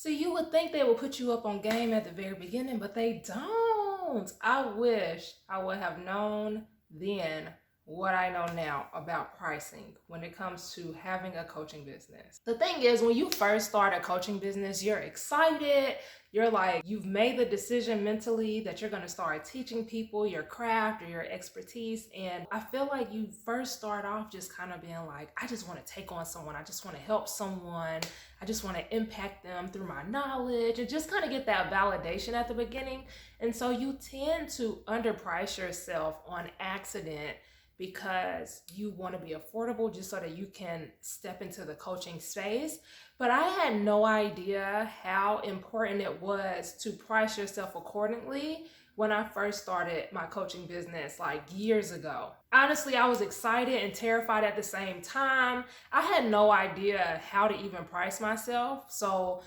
See, you would think they would put you up on game at the very beginning, but they don't. I wish I would have known then what I know now about pricing when it comes to having a coaching business. The thing is, when you first start a coaching business, you're excited. You're like, you've made the decision mentally that you're going to start teaching people your craft or your expertise. And I feel like you first start off just kind of being like, I just want to take on someone. I just want to help someone. I just want to impact them through my knowledge and just kind of get that validation at the beginning. And so you tend to underprice yourself on accident because you want to be affordable just so that you can step into the coaching space. But I had no idea how important it was to price yourself accordingly when I first started my coaching business like years ago. Honestly, I was excited and terrified at the same time. I had no idea how to even price myself. So,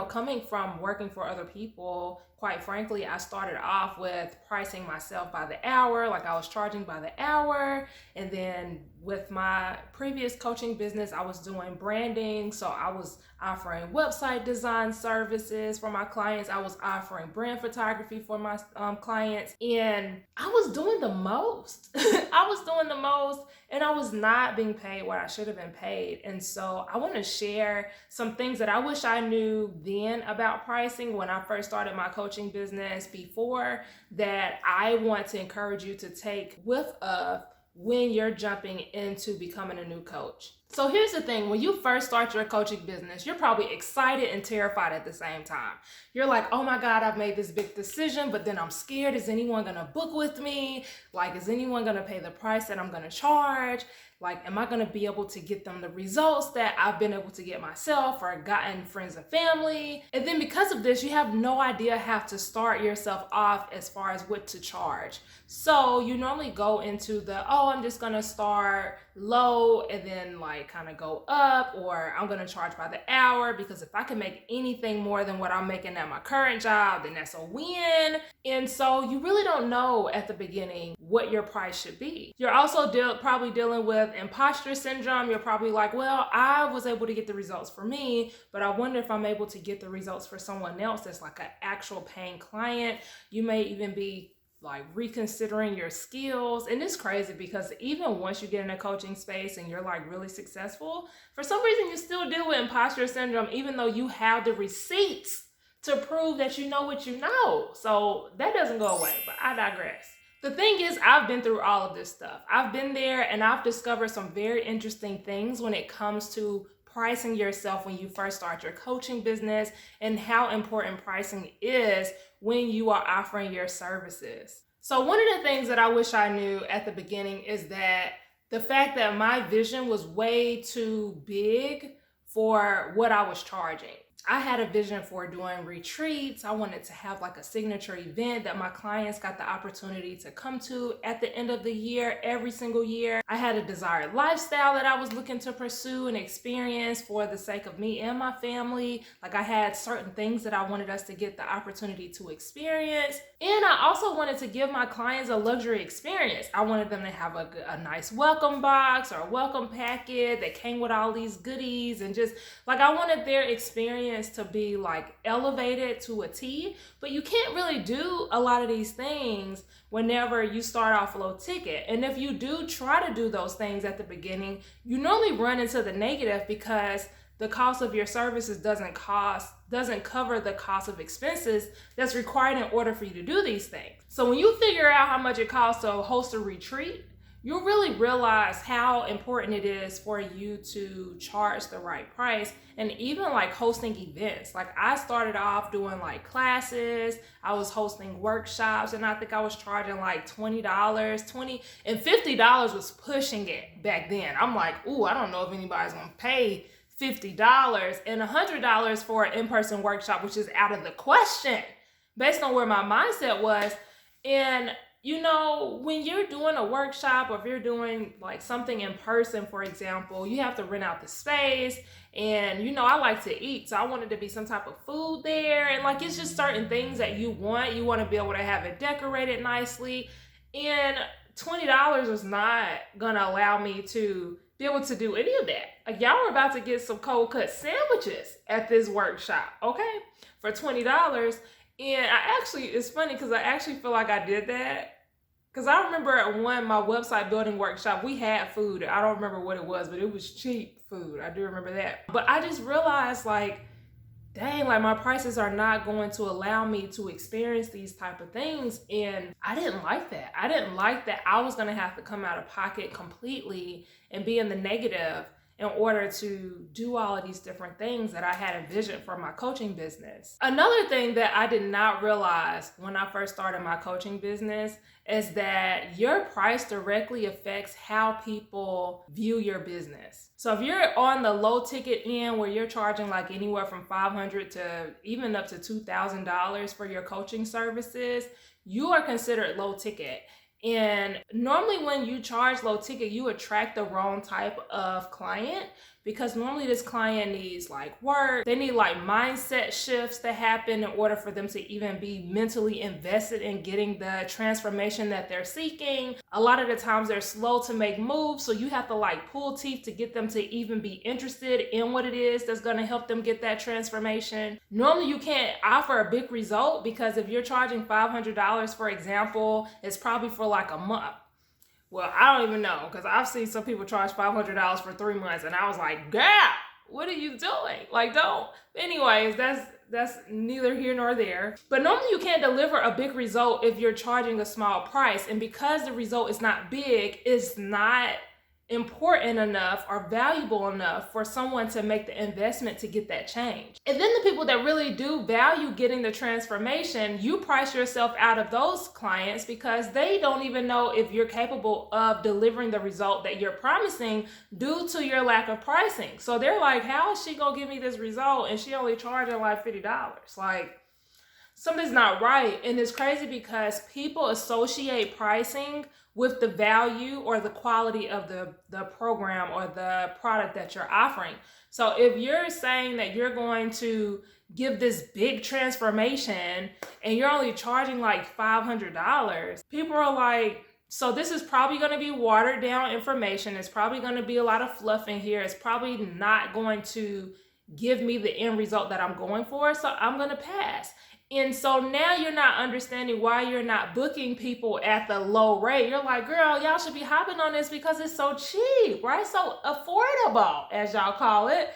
coming from working for other people, quite frankly, I started off with pricing myself by the hour, like I was charging by the hour. And then with my previous coaching business, I was doing branding. So I was offering website design services for my clients. I was offering brand photography for my clients. And I was doing the most. I was doing the most and I was not being paid what I should have been paid. And so I want to share some things that I wish I knew then about pricing when I first started my coaching business before, that I want to encourage you to take with when you're jumping into becoming a new coach. So here's the thing, when you first start your coaching business, you're probably excited and terrified at the same time. You're like, oh my God, I've made this big decision, but then I'm scared. Is anyone gonna book with me? Like, is anyone gonna pay the price that I'm gonna charge? Like, am I gonna be able to get them the results that I've been able to get myself or gotten friends and family? And then because of this, you have no idea how to start yourself off as far as what to charge. So you normally go into I'm just gonna start low and then like kind of go up, or I'm gonna charge by the hour because if I can make anything more than what I'm making at my current job, then that's a win. And so you really don't know at the beginning what your price should be. You're also probably dealing with imposter syndrome. You're probably like, well, I was able to get the results for me, but I wonder if I'm able to get the results for someone else that's like an actual paying client. You may even be like reconsidering your skills. And it's crazy because even once you get in a coaching space and you're like really successful, for some reason you still deal with imposter syndrome, even though you have the receipts to prove that you know what you know. So that doesn't go away, but I digress. The thing is, I've been through all of this stuff. I've been there and I've discovered some very interesting things when it comes to pricing yourself when you first start your coaching business and how important pricing is when you are offering your services. So one of the things that I wish I knew at the beginning is that the fact that my vision was way too big for what I was charging. I had a vision for doing retreats. I wanted to have like a signature event that my clients got the opportunity to come to at the end of the year, every single year. I had a desired lifestyle that I was looking to pursue and experience for the sake of me and my family. Like, I had certain things that I wanted us to get the opportunity to experience. And I also wanted to give my clients a luxury experience. I wanted them to have a nice welcome box or a welcome packet that came with all these goodies, and just like I wanted their experience to be like elevated to a T. But you can't really do a lot of these things whenever you start off low ticket. And if you do try to do those things at the beginning, you normally run into the negative because the cost of your services doesn't cover the cost of expenses that's required in order for you to do these things. So when you figure out how much it costs to host a retreat, you'll really realize how important it is for you to charge the right price. And even like hosting events. Like, I started off doing like classes, I was hosting workshops, and I think I was charging like $20 and $50 was pushing it back then. I'm like, ooh, I don't know if anybody's gonna pay $50 and $100 for an in-person workshop, which is out of the question based on where my mindset was. And when you're doing a workshop, or if you're doing like something in person, for example, you have to rent out the space. And I like to eat, so I wanted to be some type of food there. And like, it's just certain things that you want to be able to have it decorated nicely. And $20 was not gonna allow me to be able to do any of that. Like, y'all were about to get some cold cut sandwiches at this workshop, okay, for $20. And it's funny because I actually feel like I did that. Because I remember at my website building workshop, we had food. I don't remember what it was, but it was cheap food. I do remember that. But I just realized, like, dang, like my prices are not going to allow me to experience these type of things. And I didn't like that. I didn't like that I was going to have to come out of pocket completely and be in the negative in order to do all of these different things that I had envisioned for my coaching business. Another thing that I did not realize when I first started my coaching business is that your price directly affects how people view your business. So if you're on the low ticket end where you're charging like anywhere from $500 to even up to $2,000 for your coaching services, you are considered low ticket. And normally when you charge low ticket, you attract the wrong type of client, because normally this client needs like work. They need like mindset shifts to happen in order for them to even be mentally invested in getting the transformation that they're seeking. A lot of the times they're slow to make moves, so you have to like pull teeth to get them to even be interested in what it is that's going to help them get that transformation. Normally you can't offer a big result, because if you're charging $500, for example, it's probably for like a month. Well, I don't even know, because I've seen some people charge $500 for 3 months, and I was like, girl, what are you doing? Like, don't. Anyways, that's neither here nor there. But normally you can't deliver a big result if you're charging a small price. And because the result is not big, it's not important enough or valuable enough for someone to make the investment to get that change. And then the people that really do value getting the transformation, you price yourself out of those clients because they don't even know if you're capable of delivering the result that you're promising due to your lack of pricing. So they're like, how is she gonna give me this result and she only charging like $50? Like, something's not right. And it's crazy because people associate pricing with the value or the quality of the program or the product that you're offering. So if you're saying that you're going to give this big transformation and you're only charging like $500, people are like, so this is probably going to be watered down information. It's probably going to be a lot of fluff in here. It's probably not going to give me the end result that I'm going for. So I'm going to pass. And so now you're not understanding why you're not booking people at the low rate. You're like, girl, y'all should be hopping on this because it's so cheap, right? So affordable, as y'all call it.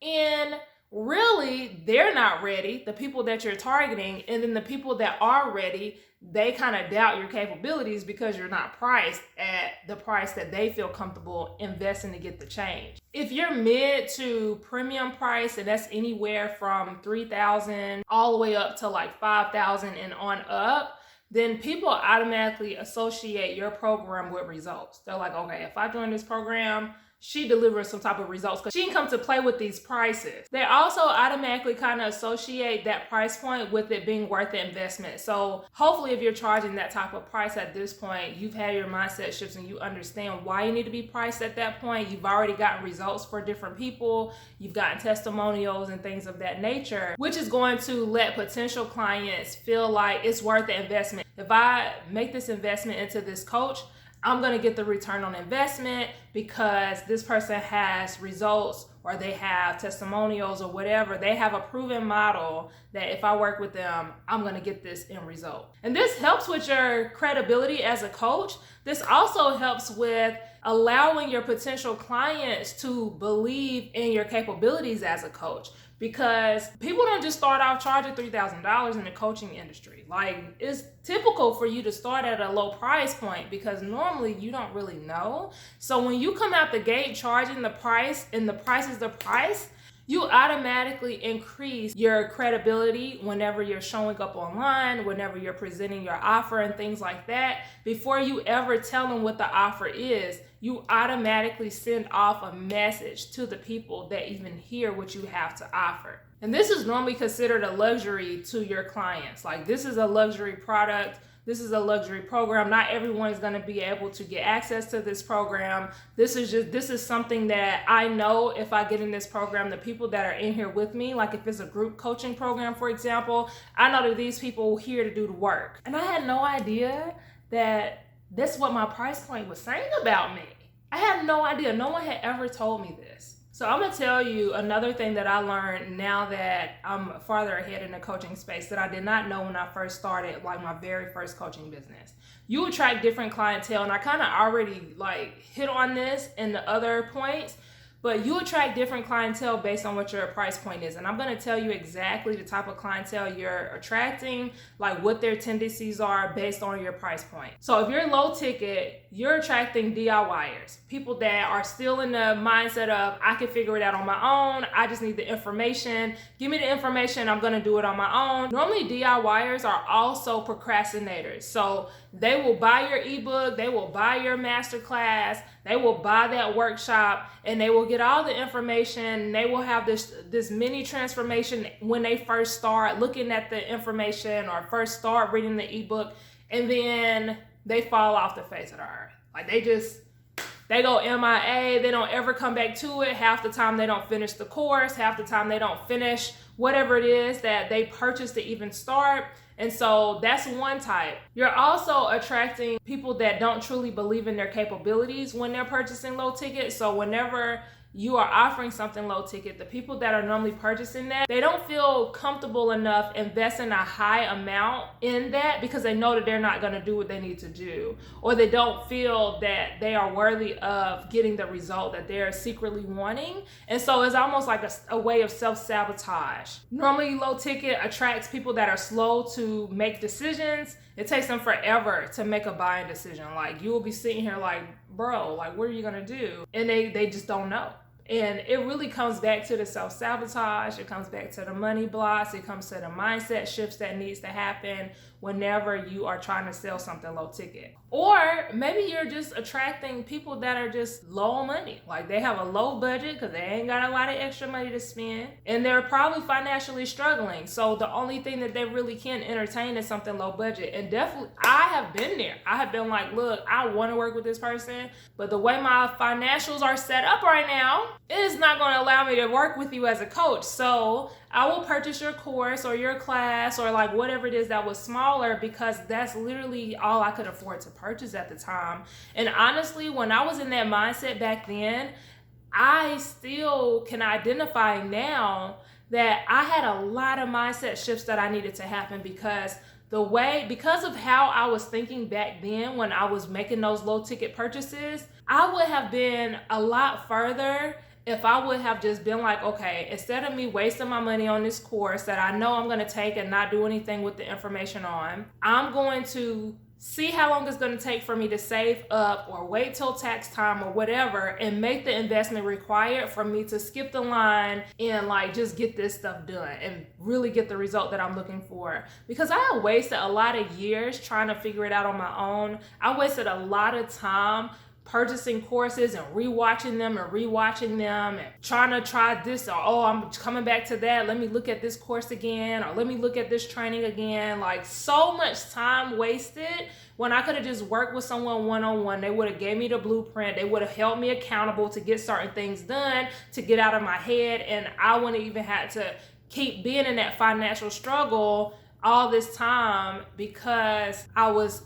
And really, they're not ready, the people that you're targeting. And then the people that are ready, they kind of doubt your capabilities because you're not priced at the price that they feel comfortable investing to get the change. If you're mid to premium price, and that's anywhere from $3,000 all the way up to like $5,000 and on up, then people automatically associate your program with results. They're like, okay, if I join this program, she delivers some type of results because she can come to play with these prices. They also automatically kind of associate that price point with it being worth the investment. So hopefully if you're charging that type of price at this point, you've had your mindset shifts and you understand why you need to be priced at that point. You've already gotten results for different people. You've gotten testimonials and things of that nature, which is going to let potential clients feel like it's worth the investment. If I make this investment into this coach, I'm going to get the return on investment because this person has results or they have testimonials or whatever. They have a proven model that if I work with them, I'm going to get this end result. And this helps with your credibility as a coach. This also helps with allowing your potential clients to believe in your capabilities as a coach. Because people don't just start off charging $3,000 in the coaching industry. Like, it's typical for you to start at a low price point because normally you don't really know. So when you come out the gate charging the price and the price is the price, you automatically increase your credibility whenever you're showing up online, whenever you're presenting your offer and things like that. Before you ever tell them what the offer is, you automatically send off a message to the people that even hear what you have to offer. And this is normally considered a luxury to your clients. Like, this is a luxury product. This is a luxury program. Not everyone is going to be able to get access to this program. This is something that I know if I get in this program, the people that are in here with me, like if it's a group coaching program, for example, I know that these people are here to do the work. And I had no idea that that's what my price point was saying about me. I had no idea. No one had ever told me this. So I'm gonna tell you another thing that I learned now that I'm farther ahead in the coaching space that I did not know when I first started, like my very first coaching business. You attract different clientele, and I kind of already like hit on this in the other points, but you attract different clientele based on what your price point is. And I'm gonna tell you exactly the type of clientele you're attracting, like what their tendencies are based on your price point. So if you're low ticket, you're attracting DIYers, people that are still in the mindset of, I can figure it out on my own, I just need the information, give me the information, I'm gonna do it on my own. Normally DIYers are also procrastinators. So they will buy your ebook, they will buy your masterclass, they will buy that workshop, and they will get all the information. They will have this mini transformation when they first start looking at the information or first start reading the ebook, and then they fall off the face of the earth. Like they go MIA, they don't ever come back to it. Half the time they don't finish the course, half the time they don't finish whatever it is that they purchased to even start. And so that's one type. You're also attracting people that don't truly believe in their capabilities when they're purchasing low ticket. So whenever you are offering something low ticket, the people that are normally purchasing that, they don't feel comfortable enough investing a high amount in that because they know that they're not going to do what they need to do, or they don't feel that they are worthy of getting the result that they're secretly wanting. And so it's almost like a way of self-sabotage. Normally low ticket attracts people that are slow to make decisions. It takes them forever to make a buying decision. Like you will be sitting here like, bro, like what are you gonna do? And they just don't know. And it really comes back to the self-sabotage. It comes back to the money blocks. It comes to the mindset shifts that needs to happen whenever you are trying to sell something low ticket. Or maybe you're just attracting people that are just low on money. Like they have a low budget because they ain't got a lot of extra money to spend. And they're probably financially struggling. So the only thing that they really can entertain is something low budget. And definitely, I have been there. I have been like, look, I want to work with this person, but the way my financials are set up right now, it is not going to allow me to work with you as a coach. So I will purchase your course or your class or like whatever it is that was smaller because that's literally all I could afford to purchase at the time. And honestly, when I was in that mindset back then, I still can identify now that I had a lot of mindset shifts that I needed to happen because of how I was thinking back then when I was making those low ticket purchases, I would have been a lot further if I would have just been like, okay, instead of me wasting my money on this course that I know I'm going to take and not do anything with the information on, I'm going to see how long it's going to take for me to save up or wait till tax time or whatever and make the investment required for me to skip the line and like just get this stuff done and really get the result that I'm looking for. Because I had wasted a lot of years trying to figure it out on my own. I wasted a lot of time purchasing courses and rewatching them and trying to try this, or oh, I'm coming back to that, let me look at this course again, or let me look at this training again. Like so much time wasted when I could have just worked with someone one-on-one. They would have gave me the blueprint, they would have held me accountable to get certain things done, to get out of my head, and I wouldn't even had to keep being in that financial struggle all this time because I was,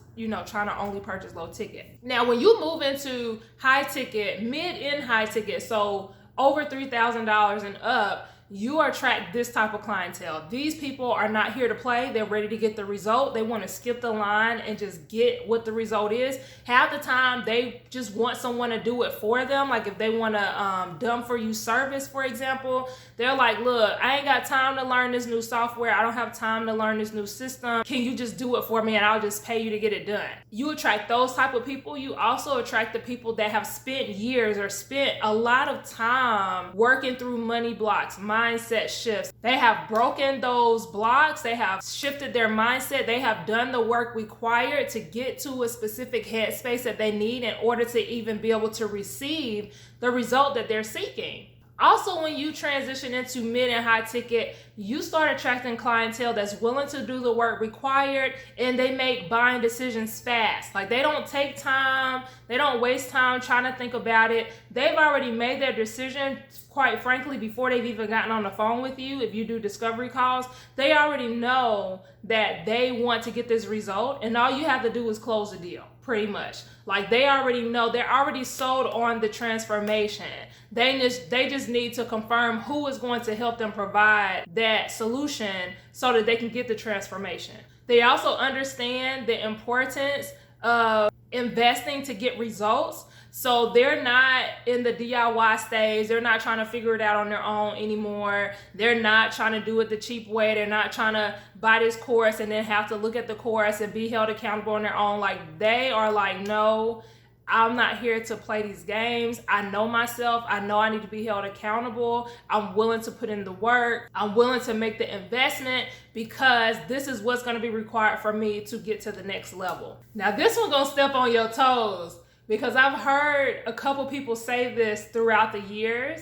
trying to only purchase low ticket. Now, when you move into high ticket, mid and high ticket, so over $3,000 and up, you attract this type of clientele. These people are not here to play. They're ready to get the result. They want to skip the line and just get what the result is. Half the time, they just want someone to do it for them. Like if they want a done for you service, for example, they're like, look, I ain't got time to learn this new software. I don't have time to learn this new system. Can you just do it for me and I'll just pay you to get it done? You attract those type of people. You also attract the people that have spent years or spent a lot of time working through money blocks, mindset shifts. They have broken those blocks. They have shifted their mindset. They have done the work required to get to a specific headspace that they need in order to even be able to receive the result that they're seeking. Also, when you transition into mid and high ticket, you start attracting clientele that's willing to do the work required, and they make buying decisions fast. Like they don't take time, they don't waste time trying to think about it. They've already made their decision, quite frankly, before they've even gotten on the phone with you. If you do discovery calls, they already know that they want to get this result, and all you have to do is close the deal. pretty much. Like they already know, they're already sold on the transformation. They just need to confirm who is going to help them provide that solution so that they can get the transformation. They also understand the importance of investing to get results. So they're not in the DIY stage. They're not trying to figure it out on their own anymore. They're not trying to do it the cheap way. They're not trying to buy this course and then have to look at the course and be held accountable on their own. Like they are like, no, I'm not here to play these games. I know myself. I know I need to be held accountable. I'm willing to put in the work. I'm willing to make the investment because this is what's going to be required for me to get to the next level. Now, this one's going to step on your toes because I've heard a couple people say this throughout the years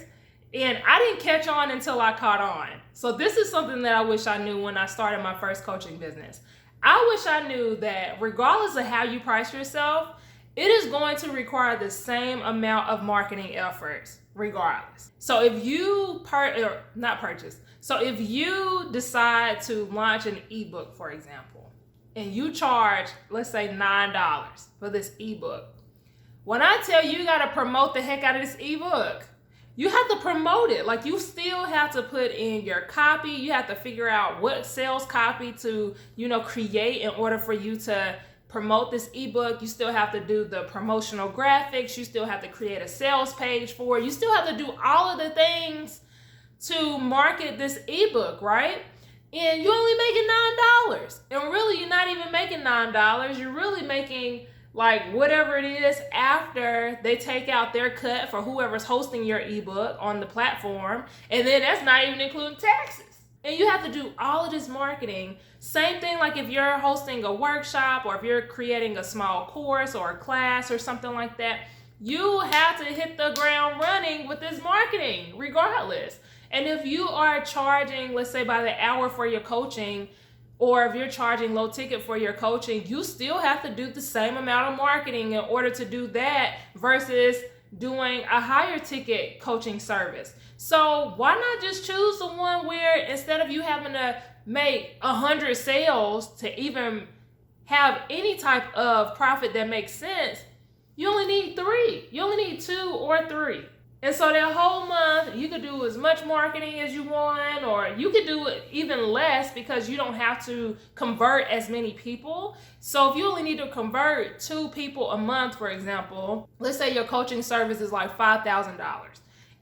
and I didn't catch on until I caught on. So this is something that I wish I knew when I started my first coaching business. I wish I knew that regardless of how you price yourself, it is going to require the same amount of marketing efforts regardless. So if you if you decide to launch an ebook, for example, and you charge, let's say $9 for this ebook, when I tell you, you got to promote the heck out of this ebook, you have to promote it. Like you still have to put in your copy. You have to figure out what sales copy to, create in order for you to promote this ebook. You still have to do the promotional graphics. You still have to create a sales page for it. You still have to do all of the things to market this ebook, right? And you're only making $9. And really, you're not even making $9. You're really making like whatever it is after they take out their cut for whoever's hosting your ebook on the platform. And then that's not even including taxes. And you have to do all of this marketing. Same thing like if you're hosting a workshop or if you're creating a small course or a class or something like that, you have to hit the ground running with this marketing regardless. And if you are charging, let's say by the hour for your coaching, or if you're charging low ticket for your coaching, you still have to do the same amount of marketing in order to do that versus doing a higher ticket coaching service. So why not just choose the one where instead of you having to make 100 sales to even have any type of profit that makes sense, you only need 3. You only need 2 or 3. And so that whole month, you could do as much marketing as you want, or you could do it even less because you don't have to convert as many people. So if you only need to convert 2 people a month, for example, let's say your coaching service is like $5,000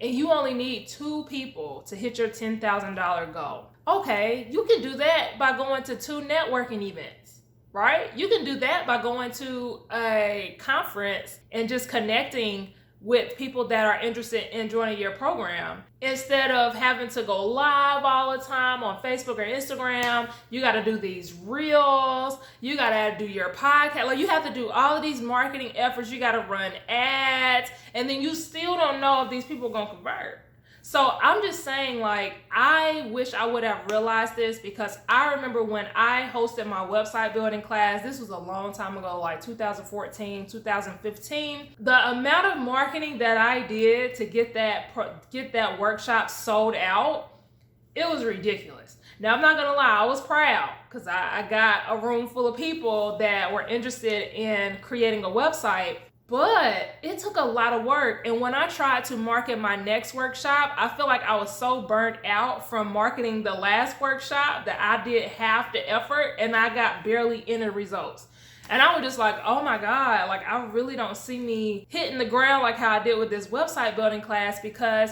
and you only need 2 people to hit your $10,000 goal. Okay, you can do that by going to 2 networking events, right? You can do that by going to a conference and just connecting with people that are interested in joining your program. Instead of having to go live all the time on Facebook or Instagram, you got to do these reels, you got to do your podcast. Like you have to do all of these marketing efforts. You got to run ads, and then you still don't know if these people are going to convert. So I'm just saying, like, I wish I would have realized this because I remember when I hosted my website building class, this was a long time ago, like 2014, 2015. The amount of marketing that I did to get that workshop sold out, it was ridiculous. Now, I'm not going to lie, I was proud because I got a room full of people that were interested in creating a website. But it took a lot of work. And when I tried to market my next workshop, I feel like I was so burnt out from marketing the last workshop that I did half the effort and I got barely any results. And I was just like, oh my God, like I really don't see me hitting the ground like how I did with this website building class because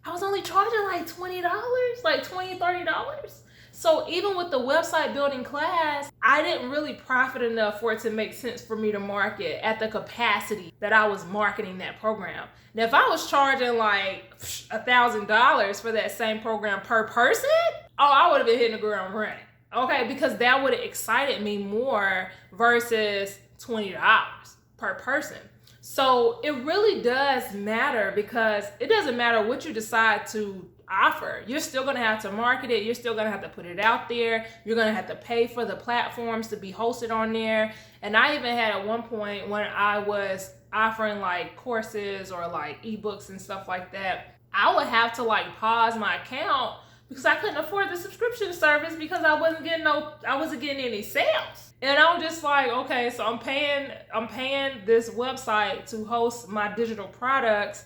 I was only charging like $20, like $20, $30. So even with the website building class, I didn't really profit enough for it to make sense for me to market at the capacity that I was marketing that program. Now, if I was charging like $1,000 for that same program per person, I would have been hitting the ground running. Okay, because that would have excited me more versus $20 per person. So it really does matter because it doesn't matter what you decide to offer. You're still going to have to market it. You're still going to have to put it out there. You're going to have to pay for the platforms to be hosted on there. And I even had at one point when I was offering like courses or like ebooks and stuff like that, I would have to like pause my account because I couldn't afford the subscription service because I wasn't getting any sales. And I'm just like, okay, so I'm paying this website to host my digital products,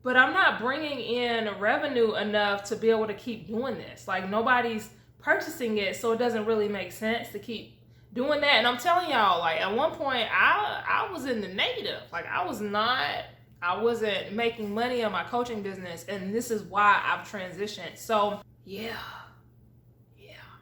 but I'm not bringing in revenue enough to be able to keep doing this. Like, nobody's purchasing it, so it doesn't really make sense to keep doing that. And I'm telling y'all, like, at one point I was in the negative. Like, I wasn't making money on my coaching business, and this is why I've transitioned. So yeah.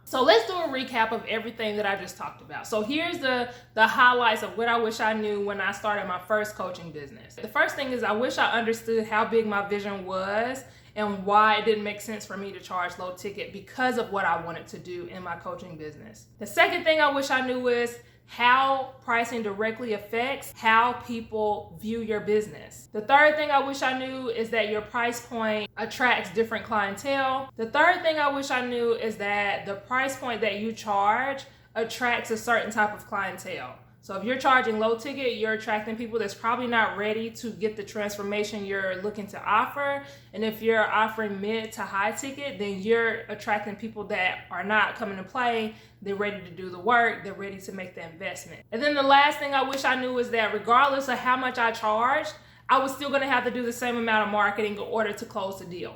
So let's do a recap of everything that I just talked about. So here's the highlights of what I wish I knew when I started my first coaching business. The first thing is, I wish I understood how big my vision was and why it didn't make sense for me to charge low ticket because of what I wanted to do in my coaching business. The second thing I wish I knew is how pricing directly affects how people view your business. The third thing I wish I knew is that your price point attracts different clientele. The third thing I wish I knew is that the price point that you charge attracts a certain type of clientele. So if you're charging low ticket, you're attracting people that's probably not ready to get the transformation you're looking to offer. And if you're offering mid to high ticket, then you're attracting people that are not coming to play. They're ready to do the work. They're ready to make the investment. And then the last thing I wish I knew is that regardless of how much I charged, I was still going to have to do the same amount of marketing in order to close the deal.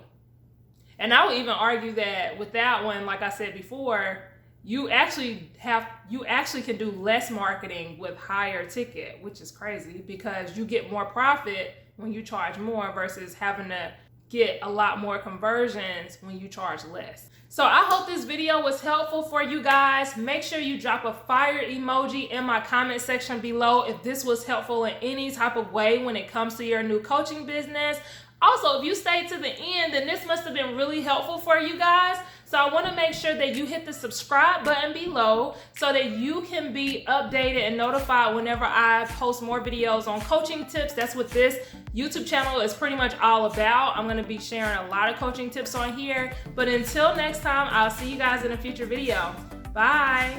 And I would even argue that with that one, like I said before, you actually can do less marketing with higher ticket, which is crazy because you get more profit when you charge more versus having to get a lot more conversions when you charge less. So I hope this video was helpful for you guys. Make sure you drop a fire emoji in my comment section below if this was helpful in any type of way when it comes to your new coaching business. Also, if you stayed to the end, then this must have been really helpful for you guys. So I want to make sure that you hit the subscribe button below so that you can be updated and notified whenever I post more videos on coaching tips. That's what this YouTube channel is pretty much all about. I'm going to be sharing a lot of coaching tips on here. But until next time, I'll see you guys in a future video. Bye.